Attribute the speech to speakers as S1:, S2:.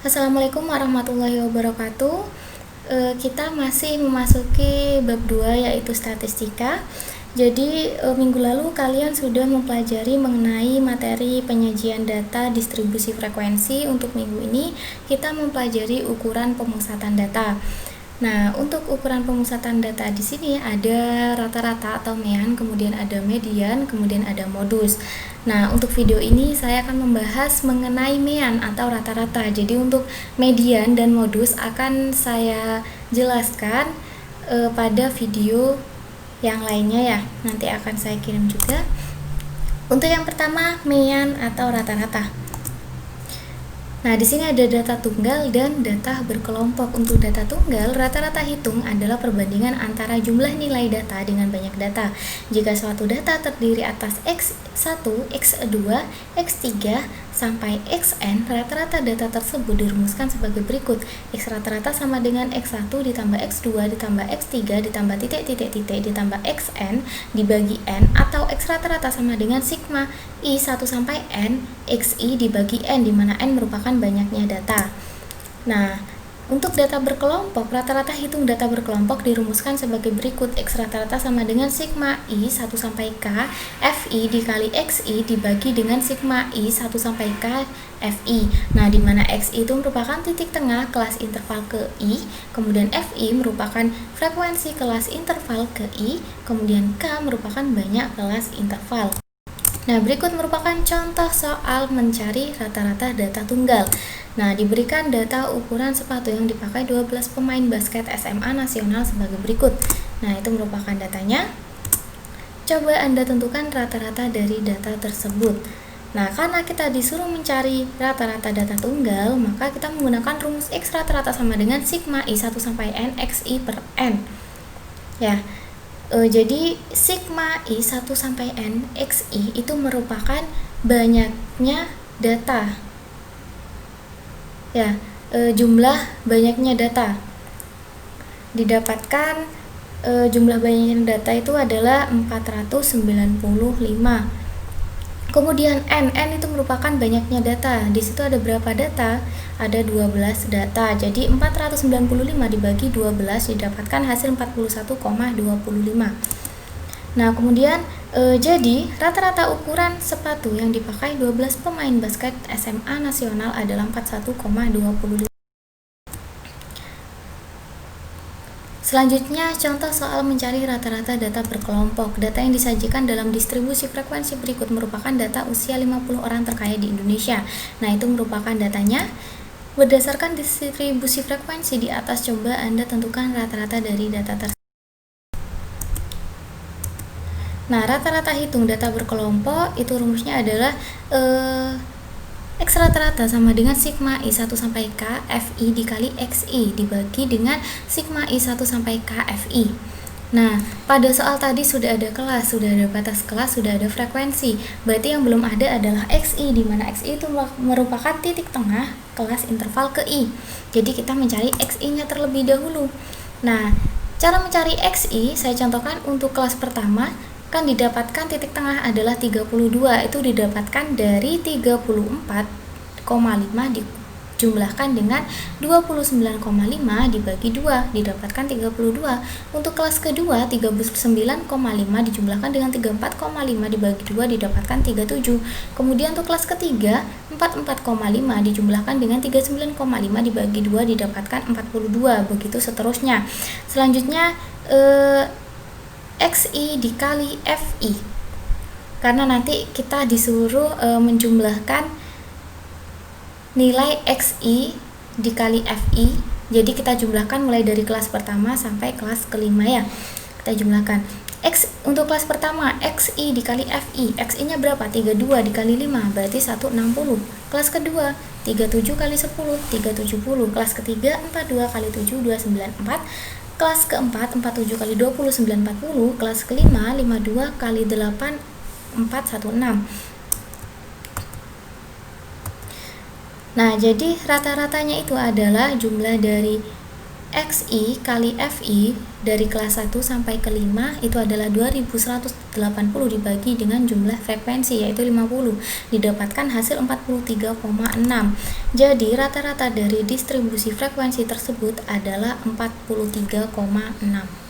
S1: Assalamualaikum warahmatullahi wabarakatuh. Kita masih memasuki bab 2 yaitu statistika. Jadi minggu lalu kalian sudah mempelajari mengenai materi penyajian data distribusi frekuensi. Untuk minggu ini kita mempelajari ukuran pemusatan data. Nah, untuk ukuran pemusatan data di sini ada rata-rata atau mean, kemudian ada median, kemudian ada modus. Nah, untuk video ini saya akan membahas mengenai mean atau rata-rata. Jadi untuk median dan modus akan saya jelaskan pada video yang lainnya ya. Nanti akan saya kirim juga. Untuk yang pertama, mean atau rata-rata. Nah, di sini ada data tunggal dan data berkelompok. Untuk data tunggal, rata-rata hitung adalah perbandingan antara jumlah nilai data dengan banyak data. Jika suatu data terdiri atas X1, X2, X3, sampai Xn, rata-rata data tersebut dirumuskan sebagai berikut. X rata-rata sama dengan X1 ditambah X2 ditambah X3 ditambah titik-titik-titik ditambah Xn dibagi N, atau X rata-rata sama dengan sigma I1 sampai N Xi dibagi N, di mana N merupakan banyaknya data. Nah, untuk data berkelompok, rata-rata hitung data berkelompok dirumuskan sebagai berikut. X rata-rata sama dengan sigma I 1 sampai K Fi dikali Xi dibagi dengan sigma I 1 sampai K Fi. Nah, di mana Xi itu merupakan titik tengah kelas interval ke I, kemudian Fi merupakan frekuensi kelas interval ke I, kemudian K merupakan banyak kelas interval. Nah, berikut merupakan contoh soal mencari rata-rata data tunggal. Nah, diberikan data ukuran sepatu yang dipakai 12 pemain basket SMA nasional sebagai berikut. Nah, itu merupakan datanya. Coba Anda tentukan rata-rata dari data tersebut. Nah, karena kita disuruh mencari rata-rata data tunggal, maka kita menggunakan rumus X rata-rata sama dengan sigma I1 sampai N Xi per N. Ya. Jadi sigma I1 sampai N Xi itu merupakan banyaknya data. Ya, jumlah banyaknya data. Didapatkan jumlah banyaknya data itu adalah 495. Kemudian N itu merupakan banyaknya data. Di situ ada berapa data? Ada 12 data. Jadi 495 dibagi 12 didapatkan hasil 41,25. Nah, kemudian jadi rata-rata ukuran sepatu yang dipakai 12 pemain basket SMA nasional adalah 41,25. Selanjutnya, contoh soal mencari rata-rata data berkelompok. Data yang disajikan dalam distribusi frekuensi berikut merupakan data usia 50 orang terkaya di Indonesia. Nah, itu merupakan datanya. Berdasarkan distribusi frekuensi di atas, coba Anda tentukan rata-rata dari data tersebut. Nah, rata-rata hitung data berkelompok, itu rumusnya adalah X rata-rata sama dengan sigma I1 sampai K Fi dikali Xi dibagi dengan sigma I1 sampai K Fi. Nah, pada soal tadi sudah ada kelas, sudah ada batas kelas, sudah ada frekuensi. Berarti yang belum ada adalah Xi, di mana Xi itu merupakan titik tengah kelas interval ke I. Jadi kita mencari Xi-nya terlebih dahulu. Nah, cara mencari Xi saya contohkan untuk kelas pertama. Kan didapatkan titik tengah adalah 32, itu didapatkan dari 34,5 dijumlahkan dengan 29,5 dibagi 2 didapatkan 32. Untuk kelas kedua 39,5 dijumlahkan dengan 34,5 dibagi 2 didapatkan 37. Kemudian untuk kelas ketiga 44,5 dijumlahkan dengan 39,5 dibagi 2 didapatkan 42, begitu seterusnya. Selanjutnya Xi dikali Fi, karena nanti kita disuruh menjumlahkan nilai Xi dikali Fi, jadi kita jumlahkan mulai dari kelas pertama sampai kelas kelima ya. Kita jumlahkan untuk kelas pertama Xi dikali Fi, Xi nya berapa? 32 dikali 5 berarti 160. Kelas kedua 37 kali 10 370. Kelas ketiga 42 kali 7 294. Kelas keempat 47 kali 20 940. Kelas kelima 52 kali 8 416. Nah, jadi rata-ratanya itu adalah jumlah dari XI kali FI dari kelas 1 sampai ke 5 itu adalah 2180 dibagi dengan jumlah frekuensi yaitu 50, didapatkan hasil 43,6. Jadi rata-rata dari distribusi frekuensi tersebut adalah 43,6.